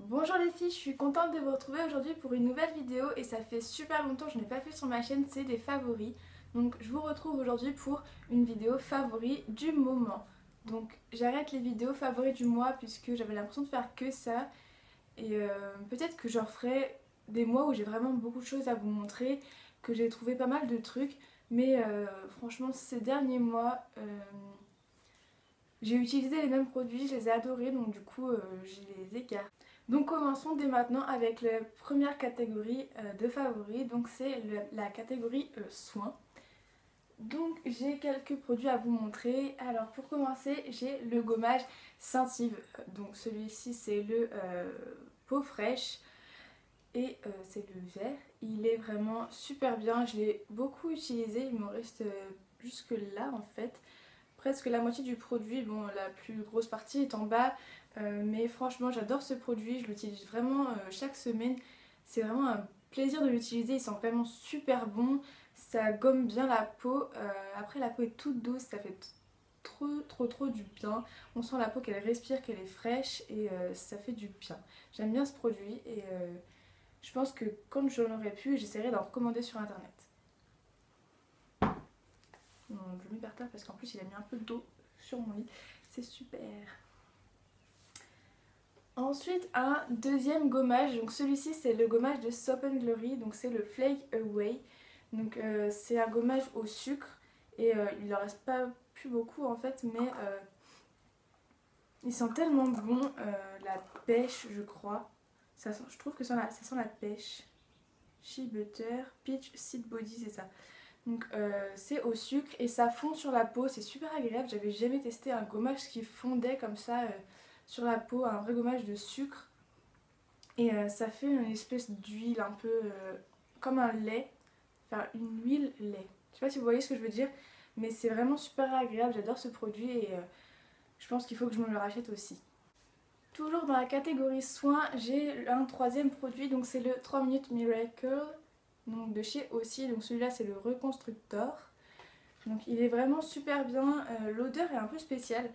Bonjour les filles, je suis contente de vous retrouver aujourd'hui pour une nouvelle vidéo et ça fait super longtemps que je n'ai pas fait sur ma chaîne, c'est des favoris. Donc je vous retrouve aujourd'hui pour une vidéo favoris du moment. Donc j'arrête les vidéos favoris du mois puisque j'avais l'impression de faire que ça et peut-être que j'en ferai des mois où j'ai vraiment beaucoup de choses à vous montrer, que j'ai trouvé pas mal de trucs, mais franchement ces derniers mois j'ai utilisé les mêmes produits, je les ai adorés donc du coup je les écarte. Donc commençons dès maintenant avec la première catégorie de favoris, donc c'est la catégorie soins. Donc j'ai quelques produits à vous montrer. Alors pour commencer j'ai le gommage Saint-Yves, donc celui-ci c'est le peau fraîche et c'est le vert. Il est vraiment super bien, je l'ai beaucoup utilisé, il me reste jusque là en fait. Presque la moitié du produit, bon la plus grosse partie est en bas, mais franchement j'adore ce produit, je l'utilise vraiment chaque semaine, c'est vraiment un plaisir de l'utiliser, il sent vraiment super bon, ça gomme bien la peau, après la peau est toute douce, ça fait trop du bien, on sent la peau qu'elle respire, qu'elle est fraîche et ça fait du bien. J'aime bien ce produit et je pense que quand j'en aurais pu, j'essaierai d'en recommander sur internet. Bon, je le mets par terre parce qu'en plus il a mis un peu d'eau sur mon lit, c'est super. Ensuite un deuxième gommage, donc celui-ci c'est le gommage de Soap & Glory, donc c'est le Flake Away. Donc c'est un gommage au sucre et il en reste pas plus beaucoup en fait, mais il sent tellement bon, la pêche je crois, je trouve que ça sent la pêche. Shea Butter, Peach Seed Body, c'est ça. Donc c'est au sucre et ça fond sur la peau, c'est super agréable, j'avais jamais testé un gommage qui fondait comme ça sur la peau, un vrai gommage de sucre. Et ça fait une espèce d'huile un peu comme un lait, enfin une huile lait. Je sais pas si vous voyez ce que je veux dire, mais c'est vraiment super agréable, j'adore ce produit et je pense qu'il faut que je me le rachète aussi. Toujours dans la catégorie soins, j'ai un troisième produit, donc c'est le 3 minutes Miracle, donc de chez Aussie, donc celui-là c'est le Reconstructor. Donc il est vraiment super bien, l'odeur est un peu spéciale.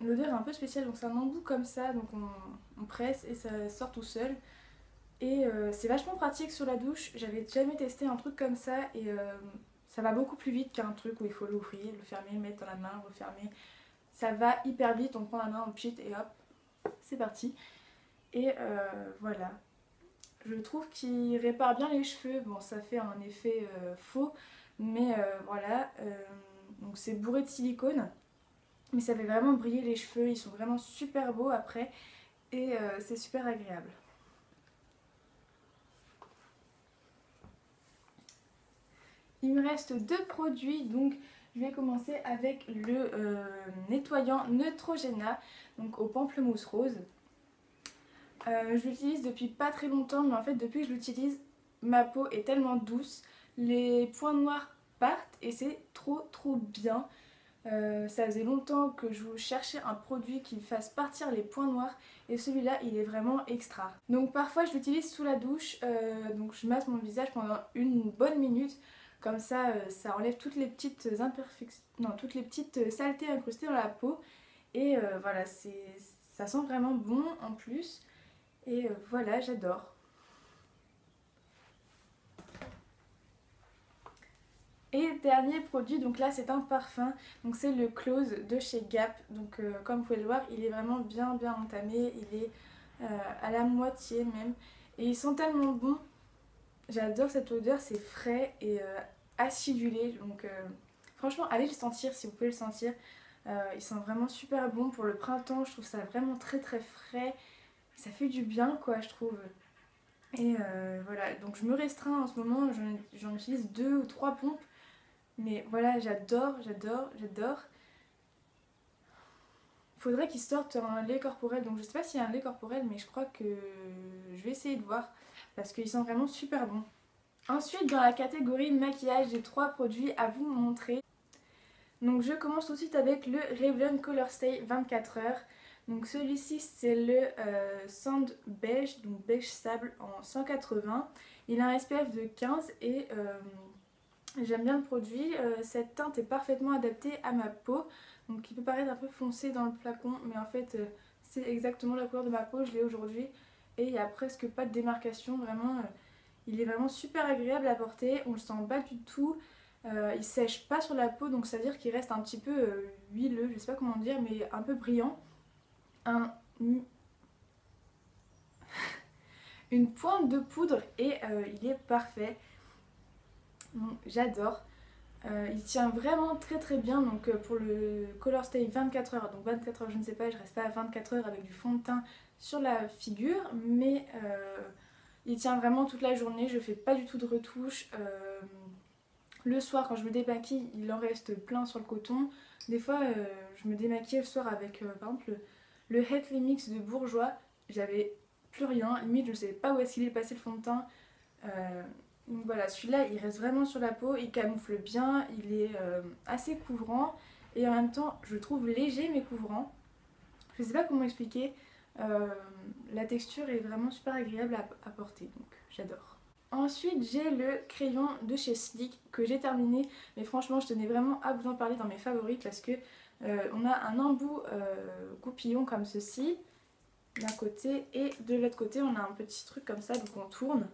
L'odeur est un peu spéciale, donc c'est un embout comme ça, donc on presse et ça sort tout seul. Et c'est vachement pratique sur la douche, j'avais jamais testé un truc comme ça et ça va beaucoup plus vite qu'un truc où il faut l'ouvrir, le fermer, le mettre dans la main, refermer. Ça va hyper vite, on prend la main, on pchit et hop, c'est parti. Et voilà. Je trouve qu'il répare bien les cheveux, bon ça fait un effet faux, mais voilà. Donc c'est bourré de silicone, mais ça fait vraiment briller les cheveux, ils sont vraiment super beaux après et c'est super agréable. Il me reste deux produits, donc je vais commencer avec le nettoyant Neutrogena, donc au pamplemousse rose. Je l'utilise depuis pas très longtemps, mais en fait depuis que je l'utilise, ma peau est tellement douce, les points noirs partent et c'est trop bien. Ça faisait longtemps que je cherchais un produit qui fasse partir les points noirs et celui-là il est vraiment extra. Donc parfois je l'utilise sous la douche, donc je masse mon visage pendant une bonne minute, comme ça ça enlève toutes les petites imperfections, non, toutes les petites saletés incrustées dans la peau et voilà, ça sent vraiment bon en plus et voilà, j'adore. Et dernier produit, donc là c'est un parfum, donc c'est le Close de chez Gap, donc comme vous pouvez le voir il est vraiment bien entamé, il est à la moitié même, et il sent tellement bon, j'adore cette odeur, c'est frais et acidulé, donc franchement allez le sentir si vous pouvez le sentir, il sent vraiment super bon pour le printemps, je trouve ça vraiment très frais, ça fait du bien quoi je trouve. Et voilà, donc je me restreins en ce moment, j'en utilise 2 ou 3 pompes. Mais voilà, j'adore. Faudrait qu'il sorte un lait corporel. Donc je sais pas s'il y a un lait corporel, mais je crois que je vais essayer de voir. Parce qu'il sent vraiment super bon. Ensuite, dans la catégorie maquillage, j'ai 3 produits à vous montrer. Donc je commence tout de suite avec le Revlon Color Stay 24 heures. Donc celui-ci c'est le Sand Beige, donc beige sable en 180. Il a un SPF de 15 et j'aime bien le produit, cette teinte est parfaitement adaptée à ma peau, donc il peut paraître un peu foncé dans le flacon, mais en fait c'est exactement la couleur de ma peau, je l'ai aujourd'hui. Et il n'y a presque pas de démarcation, vraiment. Il est vraiment super agréable à porter, on le sent pas du tout. Il sèche pas sur la peau, donc ça veut dire qu'il reste un petit peu huileux, je sais pas comment dire, mais un peu brillant. Un, une pointe de poudre et il est parfait. Donc j'adore. Il tient vraiment très très bien, donc pour le Color Stay 24 heures, donc 24 heures je ne sais pas, je reste pas à 24 heures avec du fond de teint sur la figure, mais il tient vraiment toute la journée, je fais pas du tout de retouches. Le soir quand je me démaquille, il en reste plein sur le coton. Des fois je me démaquille le soir avec par exemple le Heathly Mix de Bourjois, j'avais plus rien, limite je ne savais pas où est-ce qu'il est passé le fond de teint. Donc voilà, celui-là il reste vraiment sur la peau, il camoufle bien, il est assez couvrant et en même temps je le trouve léger mais couvrant. Je sais pas comment expliquer, la texture est vraiment super agréable à porter, donc j'adore. Ensuite j'ai le crayon de chez Sleek que j'ai terminé, mais franchement je tenais vraiment à vous en parler dans mes favoris parce que on a un embout goupillon comme ceci d'un côté et de l'autre côté on a un petit truc comme ça, donc on tourne.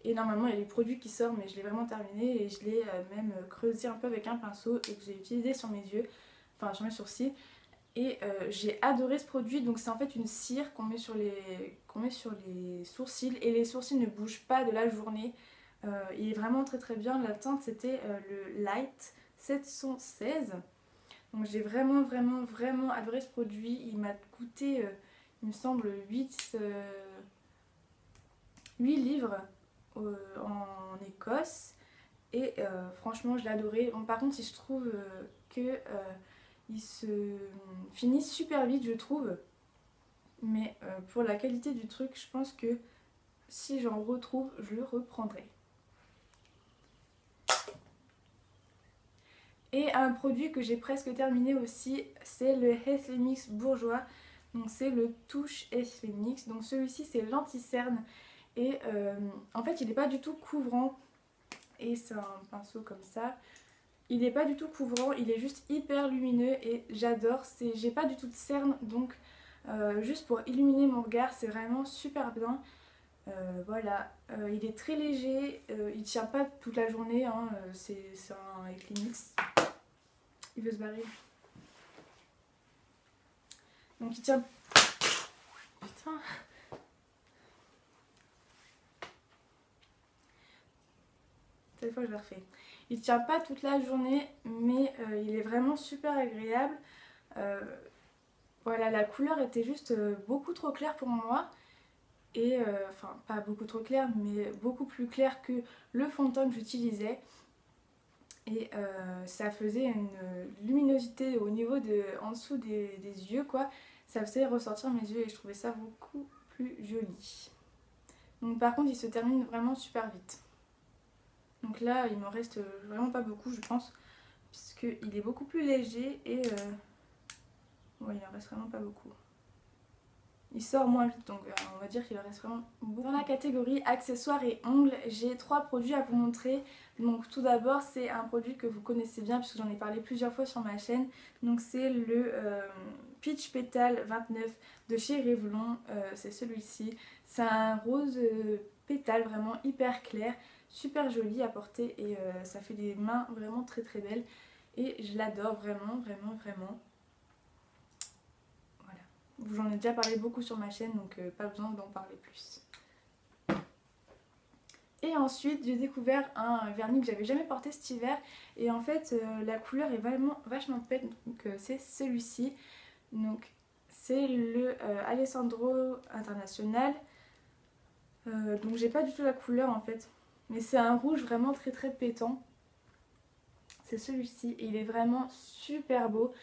Et normalement il y a les produits qui sortent, mais je l'ai vraiment terminé et je l'ai même creusé un peu avec un pinceau et que j'ai utilisé sur mes yeux, enfin sur mes sourcils. Et j'ai adoré ce produit, donc c'est en fait une cire qu'on met sur les sourcils et les sourcils ne bougent pas de la journée. Il est vraiment très très bien, la teinte c'était le Light 716. Donc j'ai vraiment adoré ce produit, il m'a coûté il me semble 8 livres en Écosse et franchement je l'ai adoré. Bon, par contre il se trouve que il se finit super vite je trouve, mais pour la qualité du truc je pense que si j'en retrouve je le reprendrai. Et un produit que j'ai presque terminé aussi, c'est le Heathly Mix Bourjois, donc c'est le Touche Heathly Mix, donc celui-ci c'est l'anti-cerne. Et en fait il n'est pas du tout couvrant, et c'est un pinceau comme ça, il n'est pas du tout couvrant, il est juste hyper lumineux et j'adore. J'ai pas du tout de cerne, donc juste pour illuminer mon regard c'est vraiment super bien. Voilà, il est très léger, il tient pas toute la journée, hein, c'est un Eclipse. Il veut se barrer. Donc il tient... Putain. Cette fois je le refais. Il tient pas toute la journée, mais il est vraiment super agréable. Voilà, la couleur était juste beaucoup trop claire pour moi. Et enfin pas beaucoup trop claire, mais beaucoup plus claire que le fond de teint que j'utilisais. Et ça faisait une luminosité au niveau en dessous des yeux quoi. Ça faisait ressortir mes yeux et je trouvais ça beaucoup plus joli. Donc par contre il se termine vraiment super vite. Donc là il m'en reste vraiment pas beaucoup je pense, puisqu'il est beaucoup plus léger et ouais, il en reste vraiment pas beaucoup. Il sort moins vite, donc on va dire qu'il en reste vraiment beaucoup. Dans la catégorie accessoires et ongles, j'ai 3 produits à vous montrer. Donc tout d'abord c'est un produit que vous connaissez bien puisque j'en ai parlé plusieurs fois sur ma chaîne. Donc c'est le Peach Petal 29 de chez Revlon, c'est celui-ci. C'est un rose pétale vraiment hyper clair, super joli à porter et ça fait des mains vraiment très très belles. Et je l'adore vraiment. J'en ai déjà parlé beaucoup sur ma chaîne, donc pas besoin d'en parler plus. Et ensuite j'ai découvert un vernis que j'avais jamais porté cet hiver. Et en fait la couleur est vachement pète, donc c'est celui-ci. Donc c'est le Alessandro International. Donc j'ai pas du tout la couleur en fait. Mais c'est un rouge vraiment très très pétant. C'est celui-ci et il est vraiment super beau.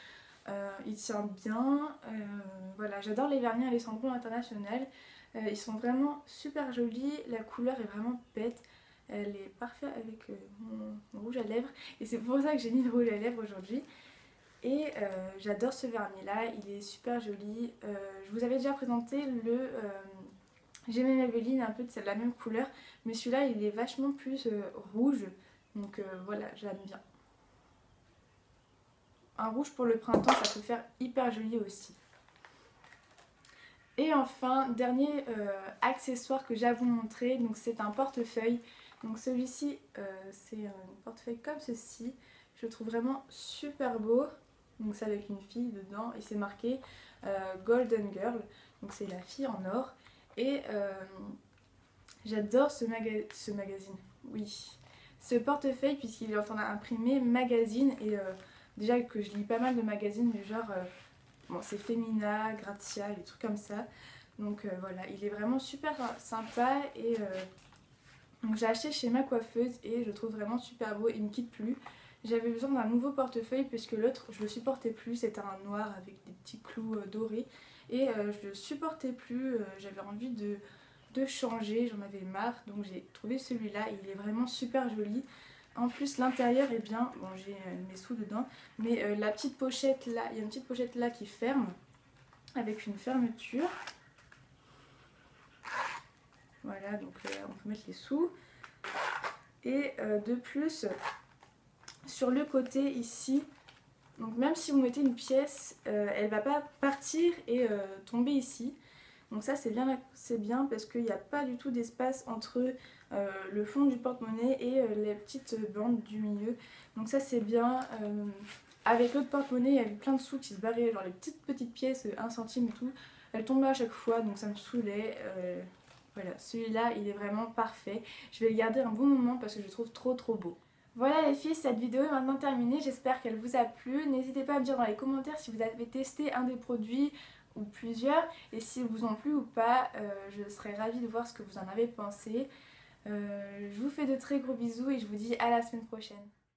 Il tient bien, voilà, j'adore les vernis Alessandro International, ils sont vraiment super jolis, la couleur est vraiment bête, elle est parfaite avec mon rouge à lèvres et c'est pour ça que j'ai mis le rouge à lèvres aujourd'hui. Et j'adore ce vernis là, il est super joli. Je vous avais déjà présenté le J'aimais Maybelline, un peu de la même couleur, mais celui-là il est vachement plus rouge, donc voilà, j'aime bien. Un rouge pour le printemps, ça peut faire hyper joli aussi. Et enfin, dernier accessoire que j'ai à vous montrer, donc c'est un portefeuille. Donc celui-ci, c'est un portefeuille comme ceci. Je le trouve vraiment super beau. Donc c'est avec une fille dedans et c'est marqué Golden Girl. Donc c'est la fille en or. Et j'adore ce magazine. Oui. Ce portefeuille puisqu'il est en train d'imprimer magazine et déjà que je lis pas mal de magazines du genre bon, c'est Femina, Grazia, des trucs comme ça. Donc voilà, il est vraiment super sympa et donc j'ai acheté chez ma coiffeuse et je le trouve vraiment super beau, il me quitte plus. J'avais besoin d'un nouveau portefeuille puisque l'autre je le supportais plus, c'était un noir avec des petits clous dorés et je le supportais plus, j'avais envie de changer, j'en avais marre donc j'ai trouvé celui-là, il est vraiment super joli. En plus l'intérieur est bien, bon j'ai mes sous dedans, mais la petite pochette là, il y a une petite pochette là qui ferme avec une fermeture. Voilà, donc on peut mettre les sous. Et de plus, sur le côté ici, donc même si vous mettez une pièce, elle va pas partir et tomber ici. Donc ça c'est bien parce qu'il n'y a pas du tout d'espace entre le fond du porte-monnaie et les petites bandes du milieu. Donc ça c'est bien. Avec l'autre porte-monnaie, il y avait plein de sous qui se barraient, genre les petites pièces, 1 centime et tout. Elles tombaient à chaque fois, donc ça me saoulait. Voilà, celui-là, il est vraiment parfait. Je vais le garder un bon moment parce que je le trouve trop beau. Voilà les filles, cette vidéo est maintenant terminée. J'espère qu'elle vous a plu. N'hésitez pas à me dire dans les commentaires si vous avez testé un des produits ou plusieurs et s'ils vous ont plu ou pas. Je serais ravie de voir ce que vous en avez pensé. Je vous fais de très gros bisous et je vous dis à la semaine prochaine.